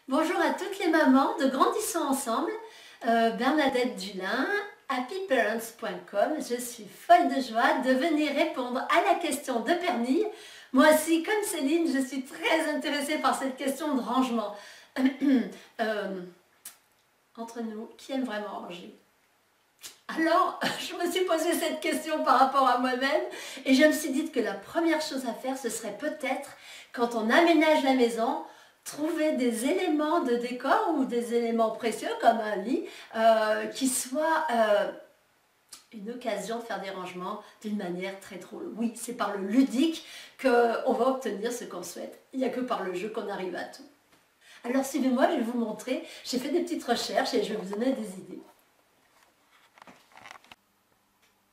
Bonjour à toutes les mamans de Grandissons Ensemble, Bernadette Dulin, happyparents.com. Je suis folle de joie de venir répondre à la question de Pernille. Moi aussi, comme Céline, je suis très intéressée par cette question de rangement. Entre nous, qui aime vraiment ranger? Alors, je me suis posé cette question par rapport à moi-même et je me suis dit que la première chose à faire, ce serait peut-être, quand on aménage la maison, trouver des éléments de décor ou des éléments précieux comme un lit qui soient une occasion de faire des rangements d'une manière très drôle. Oui, c'est par le ludique qu'on va obtenir ce qu'on souhaite. Il n'y a que par le jeu qu'on arrive à tout. Alors suivez-moi, je vais vous montrer. J'ai fait des petites recherches et je vais vous donner des idées.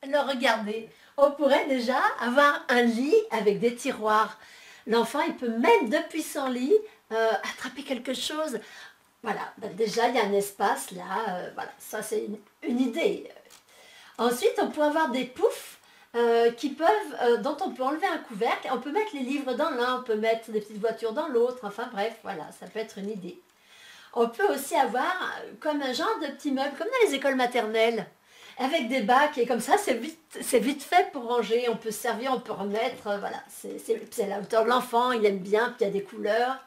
Alors regardez, on pourrait déjà avoir un lit avec des tiroirs. L'enfant, il peut mettre depuis son lit, attraper quelque chose. Voilà, ben déjà il y a un espace là, voilà, ça c'est une idée. Ensuite, on peut avoir des poufs dont on peut enlever un couvercle. On peut mettre les livres dans l'un, on peut mettre des petites voitures dans l'autre. Enfin bref, voilà, ça peut être une idée. On peut aussi avoir comme un genre de petit meuble, comme dans les écoles maternelles, avec des bacs, et comme ça, c'est vite fait pour ranger. On peut se servir, on peut remettre, voilà. C'est à la hauteur de l'enfant, il aime bien, puis il y a des couleurs.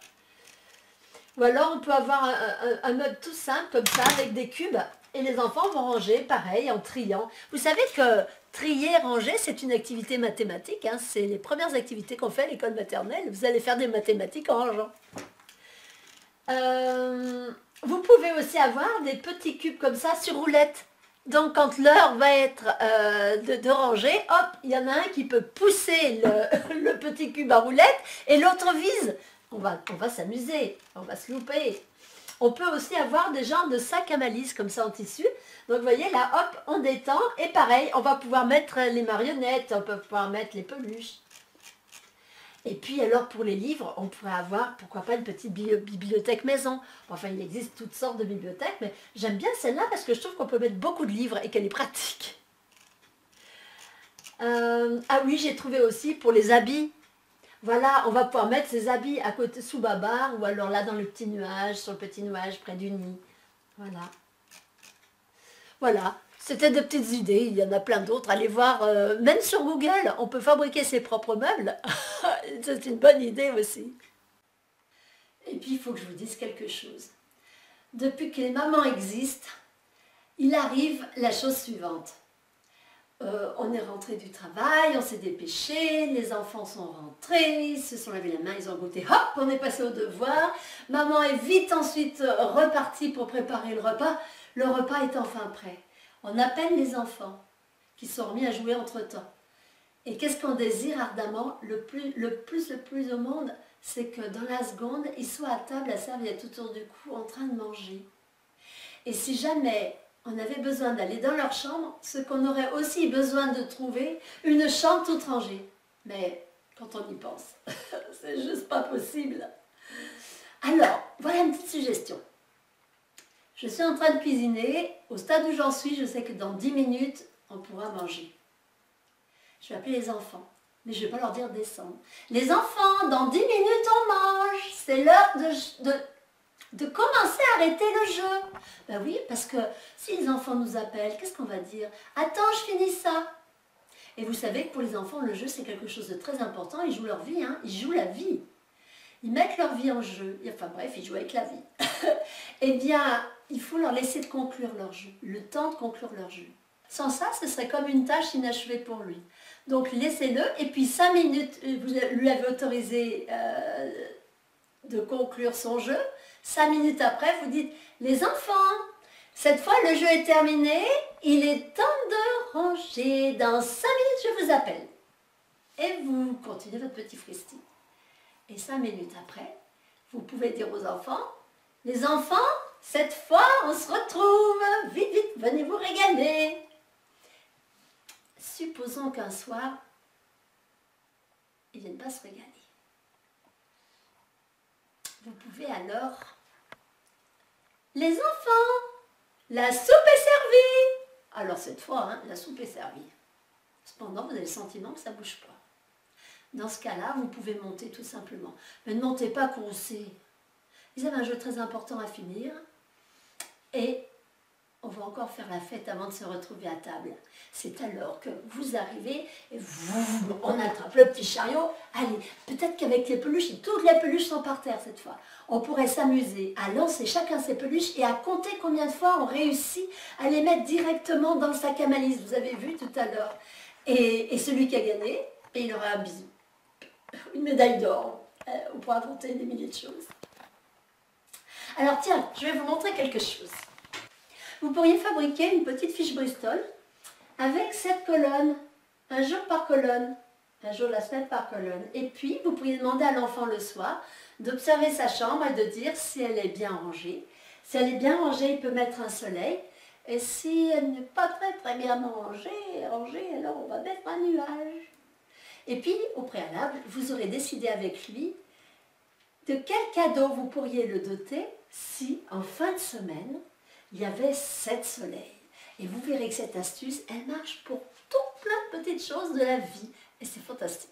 Ou alors, on peut avoir un meuble tout simple, comme ça, avec des cubes, et les enfants vont ranger, pareil, en triant. Vous savez que trier, ranger, c'est une activité mathématique, hein. C'est les premières activités qu'on fait à l'école maternelle. Vous allez faire des mathématiques en rangeant. Vous pouvez aussi avoir des petits cubes comme ça sur roulette. Donc quand l'heure va être de ranger, hop, il y en a un qui peut pousser le petit cube à roulette et l'autre vise. On va s'amuser, on va se louper. On peut aussi avoir des genres de sacs à malice comme ça en tissu. Donc vous voyez là, hop, on détend et pareil, on va pouvoir mettre les marionnettes, on peut pouvoir mettre les peluches. Et puis alors pour les livres, on pourrait avoir, pourquoi pas, une petite bibliothèque maison. Enfin, il existe toutes sortes de bibliothèques, mais j'aime bien celle-là parce que je trouve qu'on peut mettre beaucoup de livres et qu'elle est pratique. Ah oui, j'ai trouvé aussi pour les habits. Voilà, on va pouvoir mettre ses habits à côté sous Babar ou alors là dans le petit nuage, sur le petit nuage près du nid. Voilà. Voilà. C'était de petites idées, il y en a plein d'autres. Allez voir, même sur Google, on peut fabriquer ses propres meubles. C'est une bonne idée aussi. Et puis, il faut que je vous dise quelque chose. Depuis que les mamans existent, il arrive la chose suivante. On est rentré du travail, on s'est dépêché, les enfants sont rentrés, ils se sont lavé les mains, ils ont goûté, hop, on est passé au devoir. Maman est vite ensuite repartie pour préparer le repas. Le repas est enfin prêt. On appelle les enfants qui sont remis à jouer entre-temps. Et qu'est-ce qu'on désire ardemment le plus au monde, c'est que dans la seconde, ils soient à table, la serviette autour du cou, en train de manger. Et si jamais on avait besoin d'aller dans leur chambre, ce qu'on aurait aussi besoin de trouver une chambre toute rangée. Mais quand on y pense, c'est juste pas possible. Alors, voilà une petite suggestion. Je suis en train de cuisiner. Au stade où j'en suis, je sais que dans 10 minutes, on pourra manger. Je vais appeler les enfants, mais je ne vais pas leur dire descendre. Les enfants, dans 10 minutes, on mange. C'est l'heure de commencer à arrêter le jeu. Ben oui, parce que si les enfants nous appellent, qu'est-ce qu'on va dire? Attends, je finis ça. Et vous savez que pour les enfants, le jeu, c'est quelque chose de très important. Ils jouent leur vie, hein. Ils jouent la vie. Ils mettent leur vie en jeu. Enfin bref, ils jouent avec la vie. Eh bien, il faut leur laisser de conclure leur jeu, le temps de conclure leur jeu. Sans ça, ce serait comme une tâche inachevée pour lui. Donc laissez-le, et puis 5 minutes, vous lui avez autorisé de conclure son jeu. 5 minutes après, vous dites, les enfants, cette fois le jeu est terminé, il est temps de ranger. Dans 5 minutes, je vous appelle. Et vous continuez votre petit fristy. Et 5 minutes après, vous pouvez dire aux enfants, les enfants, cette fois, on se retrouve. Vite, vite, venez vous régaler. Supposons qu'un soir, ils ne viennent pas se régaler. Vous pouvez alors... Les enfants, la soupe est servie. Alors cette fois, hein, la soupe est servie. Cependant, vous avez le sentiment que ça ne bouge pas. Dans ce cas-là, vous pouvez monter tout simplement. Mais ne montez pas courroucé. Ils avaient un jeu très important à finir. Et on va encore faire la fête avant de se retrouver à table. C'est alors que vous arrivez et on attrape le petit chariot. Allez, peut-être qu'avec les peluches, et toutes les peluches sont par terre cette fois, on pourrait s'amuser à lancer chacun ses peluches et à compter combien de fois on réussit à les mettre directement dans le sac à malice. Vous avez vu tout à l'heure. Et celui qui a gagné, il aura un bisou. Une médaille d'or. On pourra inventer des milliers de choses. Alors tiens, je vais vous montrer quelque chose. Vous pourriez fabriquer une petite fiche Bristol avec 7 colonnes, un jour par colonne, un jour de la semaine par colonne. Et puis, vous pourriez demander à l'enfant le soir d'observer sa chambre et de dire si elle est bien rangée. Si elle est bien rangée, il peut mettre un soleil. Et si elle n'est pas très bien rangée, alors on va mettre un nuage. Et puis, au préalable, vous aurez décidé avec lui de quel cadeau vous pourriez le doter si, en fin de semaine, il y avait 7 soleils. Et vous verrez que cette astuce, elle marche pour tout plein de petites choses de la vie. Et c'est fantastique.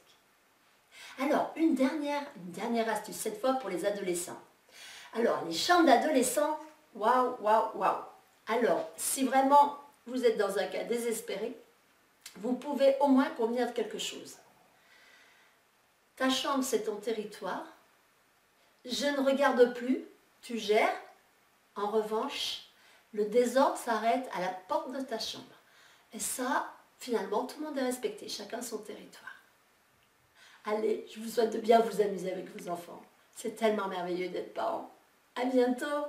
Alors, une dernière astuce, cette fois pour les adolescents. Alors, les chambres d'adolescents, waouh, waouh, waouh. Alors, si vraiment vous êtes dans un cas désespéré, vous pouvez au moins convenir de quelque chose. Ta chambre, c'est ton territoire. Je ne regarde plus, tu gères. En revanche, le désordre s'arrête à la porte de ta chambre. Et ça, finalement, tout le monde est respecté, chacun son territoire. Allez, je vous souhaite de bien vous amuser avec vos enfants. C'est tellement merveilleux d'être parent. À bientôt!